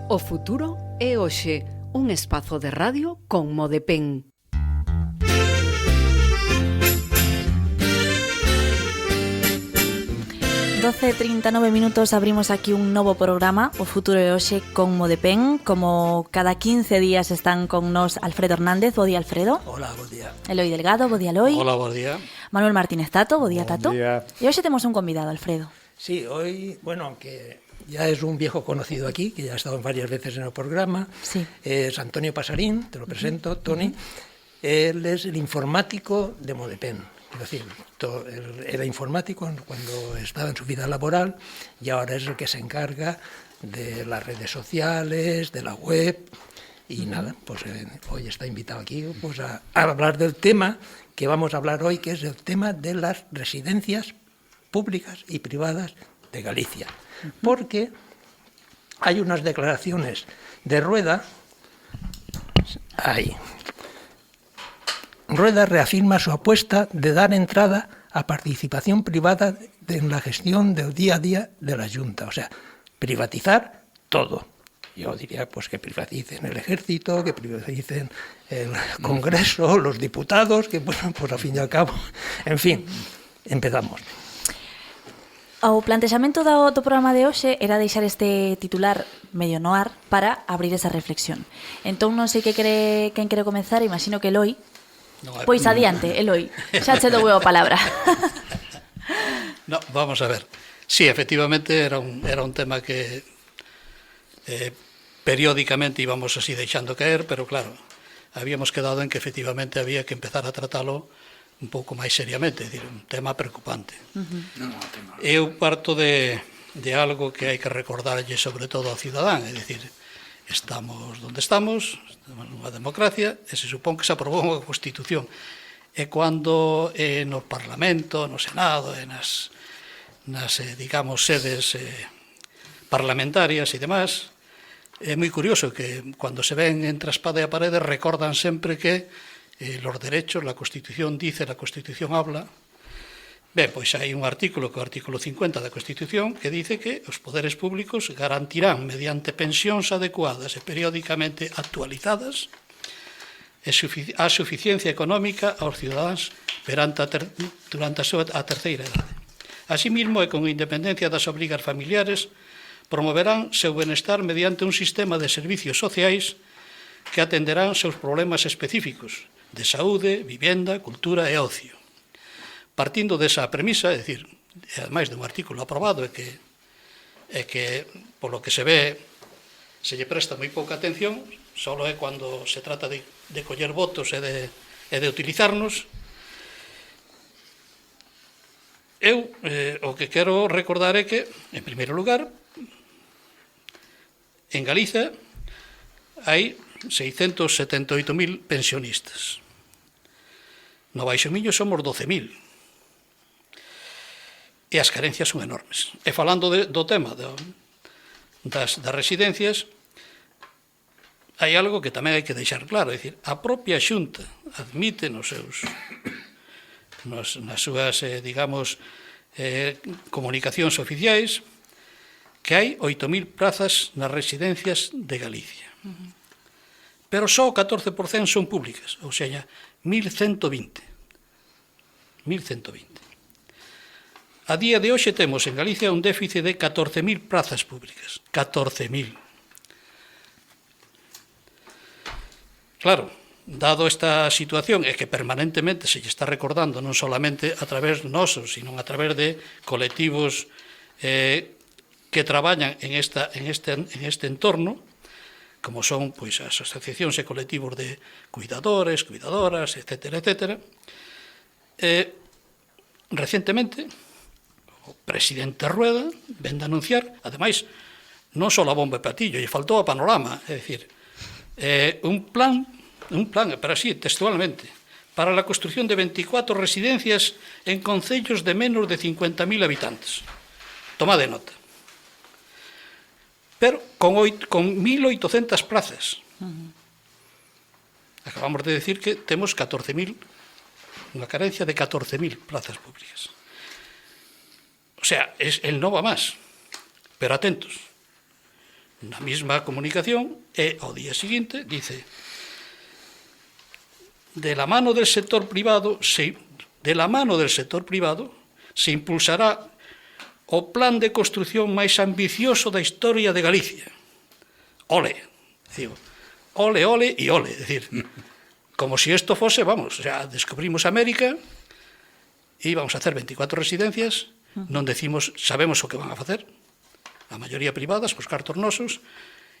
O futuro é hoxe, un espazo de radio con Modepen. Doce 39 minutos, abrimos aquí un novo programa, O futuro é hoxe con Modepen. Como cada 15 días están con nos Alfredo Hernández. Bo día, Alfredo. Hola, bo día. Eloi Delgado. Bo día, Eloi. Hola, bo día. Manuel Martínez Tato. Bo día, Tato. Día. E hoxe temos un convidado, Alfredo. Sí, hoy, bueno, aunque ya es un viejo conocido aquí, que ya ha estado varias veces en el programa, sí. Es Antonio Pasarín, te lo presento, Toni. Él es el informático de Modepen. Es decir, él era informático cuando estaba en su vida laboral y ahora es el que se encarga de las redes sociales, de la web y nada, pues hoy está invitado aquí pues a hablar del tema que vamos a hablar hoy, que es el tema de las residencias públicas y privadas de Galicia. Porque hay unas declaraciones de Rueda. Rueda reafirma su apuesta de dar entrada a participación privada en la gestión del día a día de la Junta. O sea, privatizar todo. Yo diría pues que privaticen el ejército, que privaticen el Congreso, los diputados, que pues al fin y al cabo, en fin, empezamos. O plantexamento do programa de hoxe era deixar este titular medio no ar para abrir esa reflexión. Entón non sei quen quere comenzar, imagino que Eloi. Pois adiante, Eloi, xa che dou a palabra. No, vamos a ver. Sí, efectivamente era un tema que periódicamente íbamos así deixando caer, pero claro, habíamos quedado en que efectivamente había que empezar a tratalo un pouco máis seriamente, é dicir, un tema preocupante. Eu parto de algo que hai que recordarlle sobre todo ao cidadán, é dicir, estamos onde estamos nunha democracia, e se supón que se aprobou unha Constitución. E cando no Parlamento, no Senado, e nas digamos, sedes parlamentarias e demás, é moi curioso que cando se ven entre a espada e a parede recordan sempre que los derechos, la Constitución dice, la Constitución habla. Ben, pois hai un artículo, que é o artículo 50 da Constitución, que dice que os poderes públicos garantirán mediante pensións adecuadas e periódicamente actualizadas a suficiencia económica aos cidadáns durante a terceira idade. Asimismo, e con independencia das obrigas familiares, promoverán seu benestar mediante un sistema de servicios sociais que atenderán seus problemas específicos de saúde, vivenda, cultura e ocio. Partindo desa premisa, é dicir, ademais de un artículo aprobado e que polo que se ve se lle presta moi pouca atención, só é cando se trata de coller votos e de utilizarnos. Eu o que quero recordar é que, en primeiro lugar, en Galiza hai 678.000 pensionistas. No Baixo Miño somos 12.000. E as carencias son enormes. E falando do tema das residencias, hai algo que tamén hai que deixar claro, é dicir, a propia Xunta admite nas súas, digamos, comunicacións oficiais que hai 8.000 prazas nas residencias de Galicia. Pero só o 14% son públicas, ou seja, 1.120. A día de hoxe temos en Galicia un déficit de 14.000 prazas públicas. 14.000. Claro, dado esta situación, e que permanentemente se lle está recordando non solamente a través nosos, sino a través de colectivos que traballan en este entorno, como son pois as asociacións e colectivos de cuidadores, cuidadoras, etcétera, etcétera. Recentemente, o presidente Rueda ven de anunciar, ademais, non só a bomba e platillo, lle faltou a panorama, é dicir, un plan, pero así, textualmente, para a construción de 24 residencias en concellos de menos de 50.000 habitantes. Tomade nota. Pero con 1.800 plazas. Acabamos de decir que temos 14.000, unha carencia de 14.000 plazas públicas. O sea, el no va más. Pero atentos, na mesma comunicación, e ao día seguinte dice: de la mano del sector privado se impulsará o plan de construción máis ambicioso da historia de Galicia. Ole, digo, ole, ole e ole, é dicir, como si isto fose, vamos, xa descubrimos América e vamos a hacer 24 residencias, non decimos, sabemos o que van a facer, a maioría privadas, cos cartos nosos,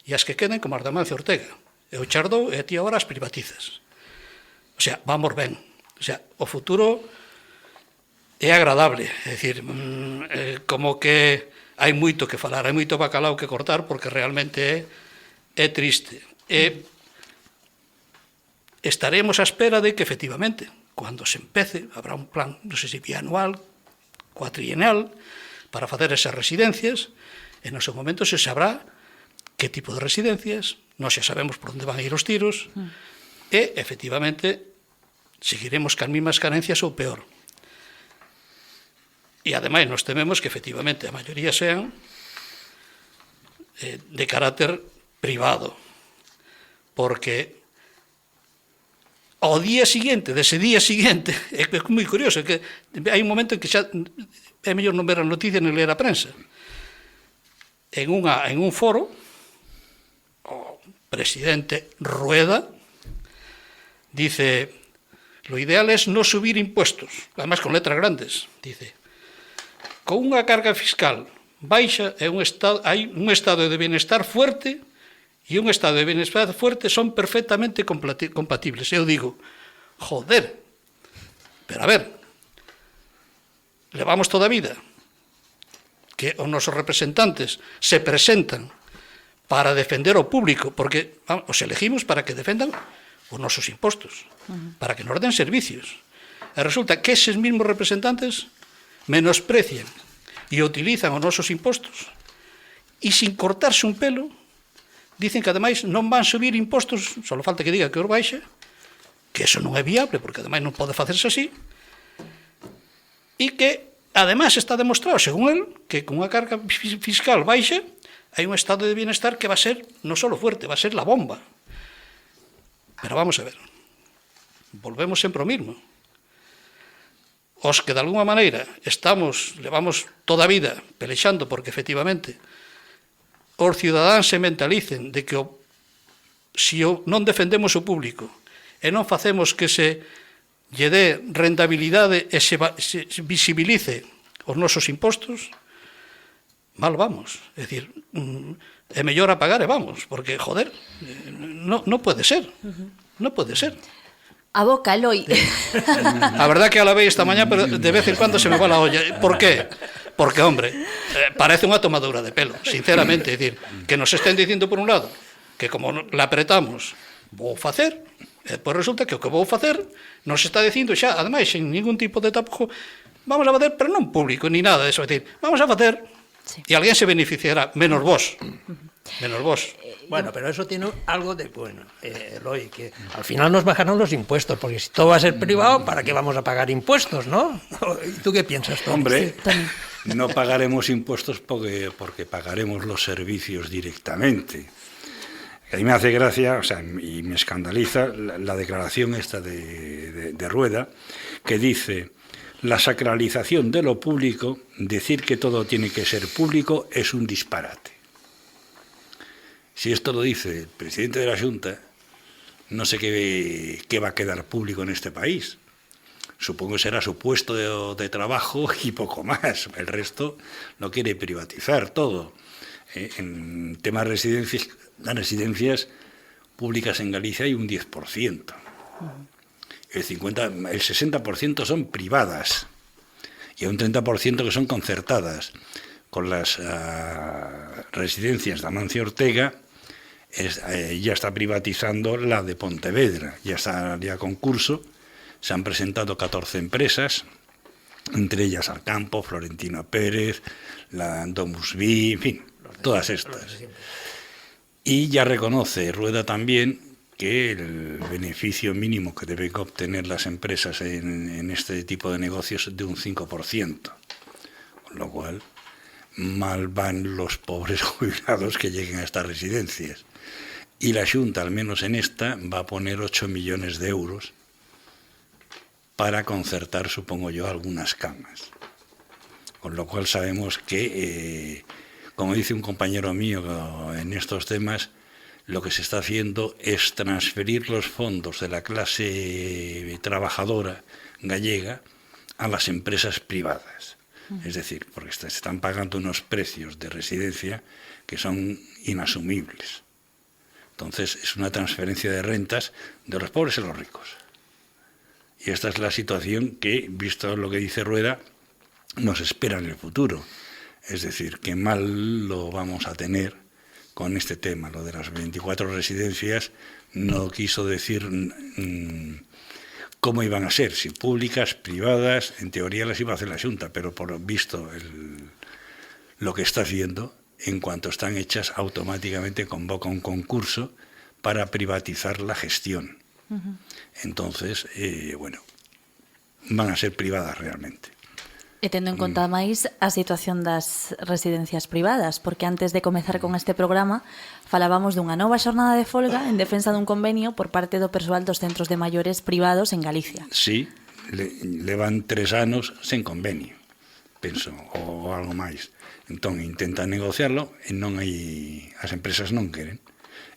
e as que queden como as de Amancio Ortega, e o Chardou, e a ti agora as privatizas. O sea, vamos ben. O sea, o futuro é agradable, é dicir, como que hai moito que falar, hai moito bacalao que cortar, porque realmente é triste. E estaremos á espera de que, efectivamente, cando se empece, habrá un plan, non sei se bianual, cuatrienal, para facer esas residencias, e no seu momento se sabrá que tipo de residencias, nós xa sabemos por onde van a ir os tiros, e, efectivamente, seguiremos can mismas carencias ou peor. E, ademais, nos tememos que, efectivamente, a maioría sean de carácter privado, porque ao día seguinte, dese día seguinte, é moi curioso, que hai un momento en que xa é mellor non ver a noticia nem ler a prensa. En un foro, o presidente Rueda dice: lo ideal es no subir impuestos, además con letras grandes, dice, con unha carga fiscal baixa hai un estado de bienestar fuerte, e un estado de bienestar fuerte son perfectamente compatibles. Eu digo, joder, pero a ver, levamos toda a vida que os nosos representantes se presentan para defender o público, porque os elegimos para que defendan os nosos impostos, para que nos den servicios. E resulta que eses mismos representantes menosprecian e utilizan os nosos impostos e, sin cortarse un pelo, dicen que, ademais, non van subir impostos, só falta que diga que os baixa, que eso non é viable, porque, ademais, non pode facerse así, e que, ademais, está demostrado, según el, que con unha carga fiscal baixa, hai un estado de bienestar que va a ser non só fuerte, va a ser la bomba. Pero vamos a ver, volvemos sempre ao mismo. Os que, de alguma maneira, levamos toda a vida pelexando porque, efectivamente, os cidadáns se mentalicen de que se non defendemos o público e non facemos que se lle dé rentabilidade e se visibilice os nosos impostos, mal vamos. É dicir, é mellor apagar e vamos, porque, joder, non pode ser. Non pode ser. A boca, Eloi. A verdad que a la vei esta mañá, pero de vez en cuando se me va la olla. Por qué? Porque, hombre, parece unha tomadura de pelo, sinceramente. É dicir, que nos estén dicindo, por un lado, que como la apretamos, vou facer, e depois resulta que o que vou facer nos está dicindo xa, ademais, sin ningún tipo de tapujo, vamos a facer, pero non público, ni nada de eso. É dicir, vamos a facer, e alguén se beneficiará, menos vos. Menos vos. Bueno, pero eso tiene algo de bueno, Eloy, que al final nos bajaron los impuestos, porque si todo va a ser privado, ¿para qué vamos a pagar impuestos, no? ¿Y tú qué piensas, Tom? Hombre, no pagaremos impuestos porque pagaremos los servicios directamente. A mí me hace gracia, o sea, y me escandaliza la declaración esta de Rueda, que dice: la sacralización de lo público, decir que todo tiene que ser público, es un disparate. Si esto lo dice el presidente de la Xunta, no sé qué va a quedar público en este país. Supongo que será su puesto de trabajo y poco más. El resto lo quiere privatizar todo. En temas de residencias, las residencias públicas en Galicia hay un 10%. El 60% son privadas y un 30% que son concertadas. Con las residencias de Amancio Ortega ya está privatizando la de Pontevedra, ya está ya a concurso, se han presentado 14 empresas, entre ellas Alcampo, Florentino Pérez, la Domusvi, en fin, todas estas. Y ya reconoce Rueda también que el beneficio mínimo que deben obtener las empresas en este tipo de negocios es de un 5%, con lo cual mal van los pobres jubilados que lleguen a estas residencias. Y la Xunta, al menos en esta, va a poner 8 millones de euros para concertar, supongo yo, algunas camas. Con lo cual sabemos que, como dice un compañero mío en estos temas, lo que se está haciendo es transferir los fondos de la clase trabajadora gallega a las empresas privadas. Es decir, porque se están pagando unos precios de residencia que son inasumibles. Entonces, es una transferencia de rentas de los pobres a los ricos. Y esta es la situación que, visto lo que dice Rueda, nos espera en el futuro. Es decir, que mal lo vamos a tener con este tema. Lo de las 24 residencias no quiso decir cómo iban a ser, si públicas, privadas. En teoría las iba a hacer la Xunta, pero por visto lo que está haciendo, en cuanto están hechas, automáticamente convoca un concurso para privatizar la gestión. Entonces, bueno, van a ser privadas realmente. E tendo en conta máis a situación das residencias privadas, porque antes de comezar con este programa falábamos dunha nova xornada de folga en defensa dun convenio por parte do persoal dos centros de maiores privados en Galicia. Sí, levan 3 anos sen convenio, penso, ou algo máis. Entón, intentan negociarlo e non hai, as empresas non queren.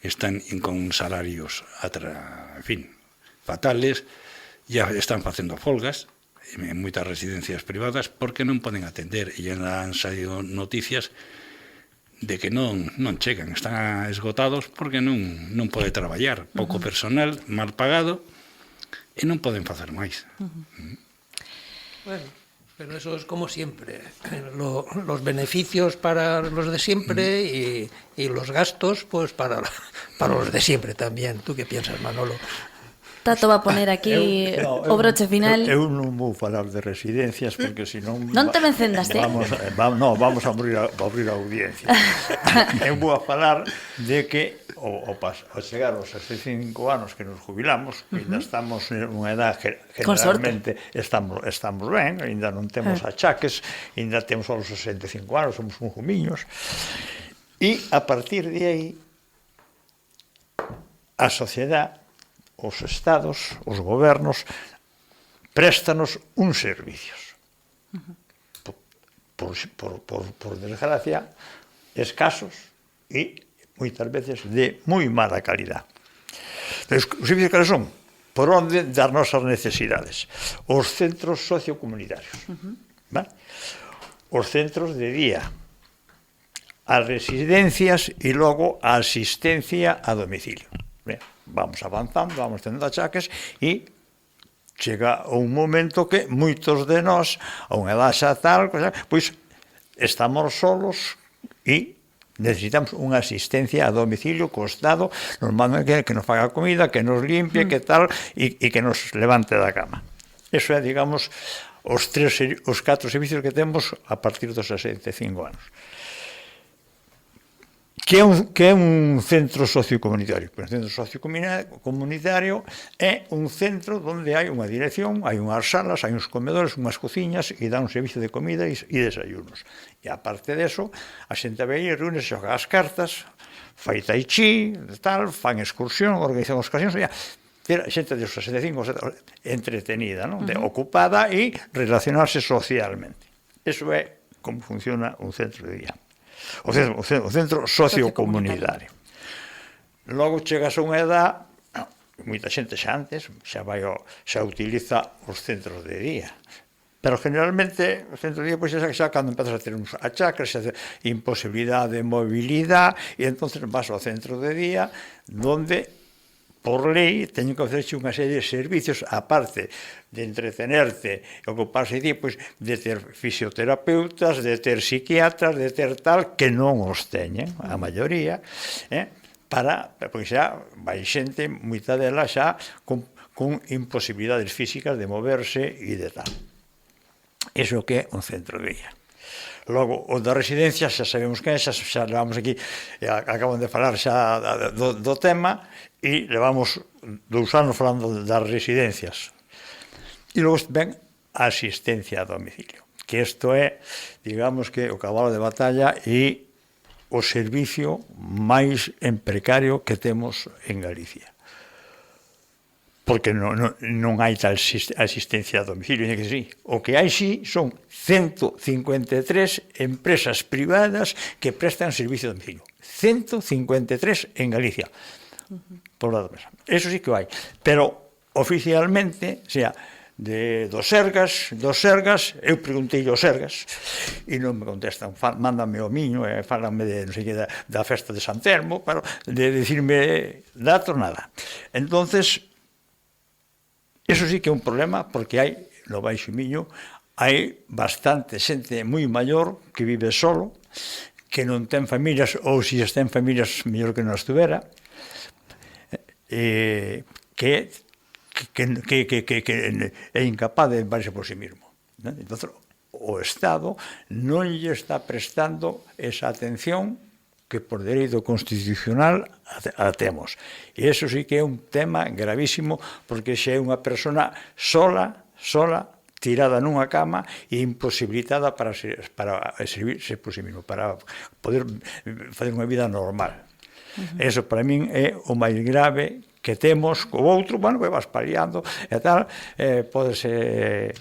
Están con salarios, en fin, fatales, ya están facendo folgas en moitas residencias privadas porque non poden atender, e ya han saído noticias de que non chegan, están esgotados porque non pode traballar, pouco personal, mal pagado, e non poden facer máis. Bueno, pero eso es como siempre, los beneficios para los de siempre y los gastos pues para los de siempre también. ¿Tú qué piensas, Manolo? Tato va a poner aquí o broche final. Eu non vou falar de residencias porque senón Non te me encendas, vamos a abrir a audiencia. Eu vou a falar de que ao chegar aos 65 anos que nos jubilamos, ainda estamos en unha edad que generalmente estamos ben, ainda non temos achaques, ainda temos aos 65 anos, somos un jumiños, e a partir de aí a sociedade, os estados, os gobernos, préstanos uns servicios. Por desgracia, escasos e moitas veces de moi mala calidad. Os servicios que son por onde das nosas necesidades. Os centros sociocomunitarios. Os centros de día, as residencias e logo a asistencia a domicilio. Vamos avanzando, vamos tendo achaques e chega un momento que moitos de nós, a unha edad xa tal, pois estamos solos e necesitamos unha asistencia a domicilio co Estado, normalmente que nos faga comida, que nos limpie, que tal, e que nos levante da cama. Eso é, digamos, os 4 servicios que temos a partir dos 65 anos. Que é un centro sociocomunitario? Un centro sociocomunitario é un centro onde hai unha dirección, hai unhas salas, hai uns comedores, unhas cociñas e dá un servicio de comida e desayunos. E aparte deso, a xente ve aí, reúne, xoga as cartas, fai tai chi, tal, fan excursión, organizan excursións, a xente de 65 entretenida, ocupada e relacionarse socialmente. Eso é como funciona un centro de día. O centro sociocomunitario. Logo chegas a unha edad, moita xente xa antes, xa utiliza os centros de día. Pero generalmente o centro de día pois xa cando empezas a ter uns achaques, imposibilidade de mobilidade, e entonces vas ao centro de día donde por lei, teño que ofrecerche unha serie de servicios, aparte de entretenerte e ocuparse de ter fisioterapeutas, de ter psiquiatras, de ter tal, que non os teñen, a maioría, porque xa vai xente, moita dela xa, con imposibilidades físicas de moverse e de tal. Iso que é un centro de día. Logo, o da residencia, xa sabemos que é, xa levamos aquí, acaban de falar xa do tema, e levamos 2 anos falando das residencias. E logo ven a asistencia a domicilio, que isto é, digamos que o cabalo de batalla e o servicio máis en precario que temos en Galicia. Porque non hai tal asistencia a domicilio, que sí. O que hai sí son 153 empresas privadas que prestan servicio a domicilio. 153 en Galicia. Por lado mesa. Eso sí que hai. Pero oficialmente, o sea, dos Sergas, eu preguntei aos Sergas e non me contestan, mándame o miño, fálame de, non sei que, da festa de San Telmo, pero de decirme datos, nada. Entonces, eso sí que é un problema, porque hai, no Baixo Miño, hai bastante xente moi maior que vive solo, que non ten familias, ou se ten familias, mellor que non as tuvera, que é incapaz de valerse por sí mismo. Entón, o Estado non lle está prestando esa atención que por dereito constitucional a temos. E iso sí que é un tema gravísimo, porque xa é unha persona sola, tirada nunha cama e imposibilitada para servirse por sí mismo, para poder fazer unha vida normal. Eso para min é o máis grave que temos. O outro, bueno, vas paliando e tal, podese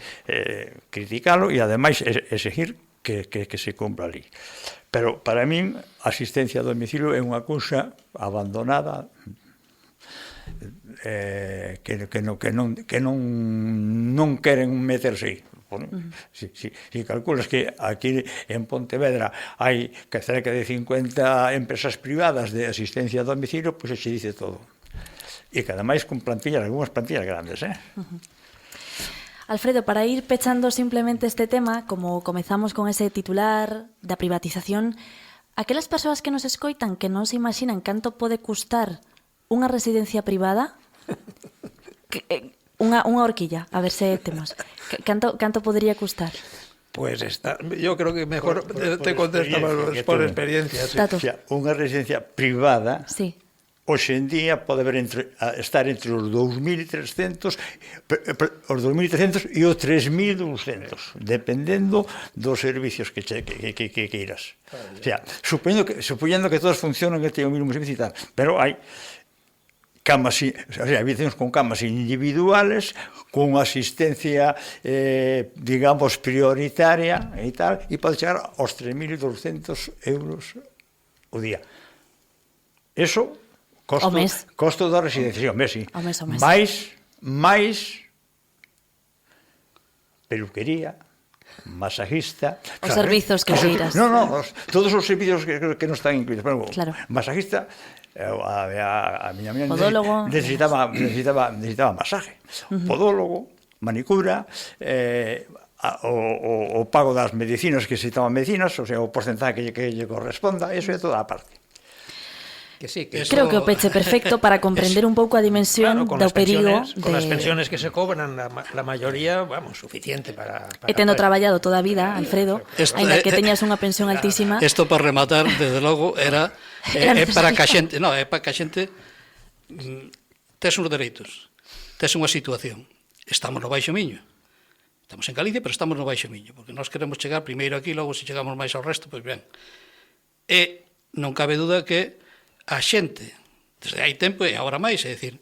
criticalo e ademais exigir que se cumpra ali. Pero para min a asistencia a domicilio é unha cousa abandonada, que non queren meterse aí. Si calculas que aquí en Pontevedra hai cerca de 50 empresas privadas de asistencia a domicilio, pois se dice todo. E que ademais con plantillas, algunhas plantillas grandes, Alfredo, para ir pechando simplemente este tema, como comezamos con ese titular da privatización, aquelas persoas que nos escoitan que non se imaginan canto pode custar unha residencia privada, unha horquilla, a ver se temos. Canto podría custar? Pues yo creo que mejor te contestamos por experiencia. Sí. O sea, unha residencia privada, sí, hoxe en día pode estar entre os 2.300 e os 3.200, dependendo dos servicios que queiras. O sea, supoñendo que todos funcionan, que teñen o mismo servicio e tal, pero hai camas, o sea, habitacións con camas individuales, con asistencia, digamos, prioritaria e tal, e pode chegar aos 3.200 euros o día. Eso costo da residencia, o mes, sí. Mais peluquería, masajista... Os servizos que queiras. Non, todos os servizos que non están incluídos. Claro. Masajista, a miña necesitaba masaje. Podólogo, manicura, o pago das medicinas que necesitaban medicinas, o sea, o porcentaje que lle corresponda, eso é toda a parte. Que sí, que creo que o peche perfecto para comprender un pouco a dimensión do perigo con as pensiones que se cobran, la mayoría, vamos, suficiente para e tendo traballado toda a vida, Alfredo, aínda que teñas unha pensión altísima. Isto para rematar, desde logo, era para que a xente, tes uns dereitos, tes unha situación. Estamos no Baixo Miño. Estamos en Galicia, pero estamos no Baixo Miño, porque nós queremos chegar primeiro aquí, logo se chegamos máis ao resto, pois ben. E non cabe duda que a xente, desde hai tempo e agora máis, é dicir,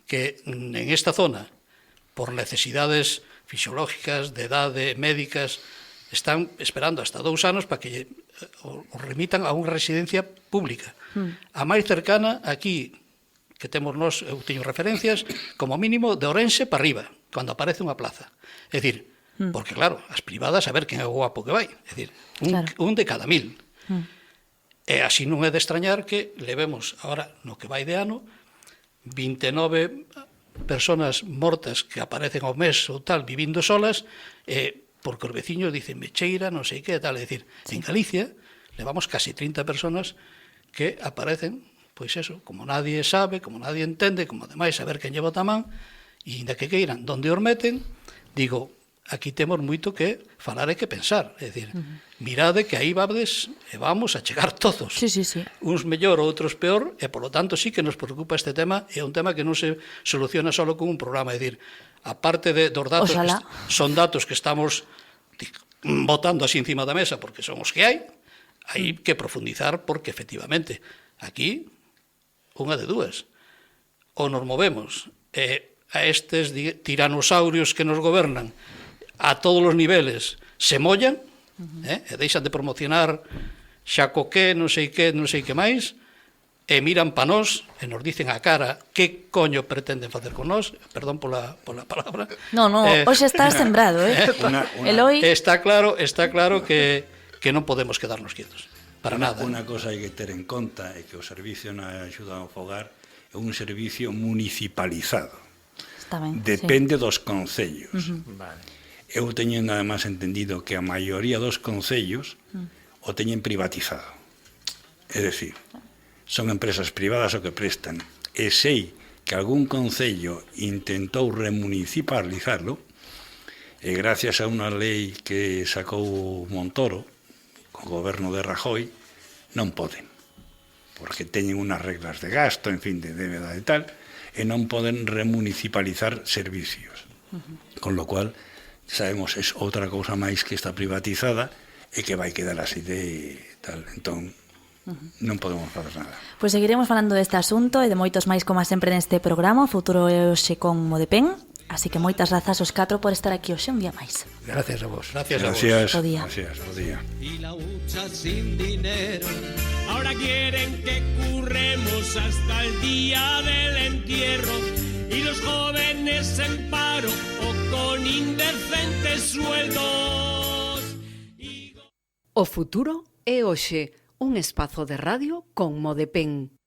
que en esta zona, por necesidades fisiológicas, de edade, médicas, están esperando hasta 2 anos para que o remitan a unha residencia pública. A máis cercana, aquí, que temos nós, eu teño referencias, como mínimo de Ourense para arriba, cando aparece unha plaza. É dicir, porque claro, as privadas, a ver quen é o guapo que vai. É dicir, un de cada 1000. E así non é de extrañar que levemos agora, no que vai de ano, 29 personas mortas que aparecen ao mes ou tal, vivindo solas, porque os veciños dicen, me cheira, non sei que, tal. É dicir, en Galicia levamos casi 30 personas que aparecen, pois eso, como nadie sabe, como nadie entende, como ademais saber quen lleva o tamán, e ainda que queiran, donde os meten, digo, aquí temos moito que falar e que pensar. É dicir, mirade que aí vades e vamos a chegar todos. Sí. Uns mellor, outros peor, e polo tanto sí que nos preocupa este tema, é un tema que non se soluciona só con un programa. É dicir, aparte dos datos, son datos que estamos botando así encima da mesa porque son os que hai que profundizar porque efectivamente aquí unha de dúas ou nos movemos a estes tiranosaurios que nos gobernan a todos os niveles se mollan e deixan de promocionar xa co que, non sei que máis e miran pa nós e nos dicen a cara que coño pretenden facer con nós, perdón pola palabra. No, hoxe estás sembrado, Eloi. Está claro que non podemos quedarnos quietos, para nada. Unha cosa hai que ter en conta é que o servicio na axuda ao fogar é un servicio municipalizado. Está ben, depende dos concellos. Vale. Eu teño nada máis entendido que a maioría dos concellos o teñen privatizado. É dicir, son empresas privadas o que prestan. E sei que algún concello intentou remunicipalizarlo e gracias a unha lei que sacou Montoro co goberno de Rajoy non poden, porque teñen unhas reglas de gasto, en fin, de débeda e tal, e non poden remunicipalizar servicios. Con lo cual, sabemos, é outra cousa máis que está privatizada e que vai quedar así de tal. Entón, non podemos fazer nada. Pois seguiremos falando deste asunto e de moitos máis como sempre neste programa. O futuro é hoxe con Modepen. Así que moitas grazas aos 4 por estar aquí hoxe un día máis. Gracias a vos. Gracias a vos. Bo día. Gracias, bo día. Y la hucha sin dinero. Ahora quieren que curremos hasta el día del entierro. Y los jóvenes en paro o con indecentes sueldos. O futuro é hoxe, un espazo de radio con Modepen.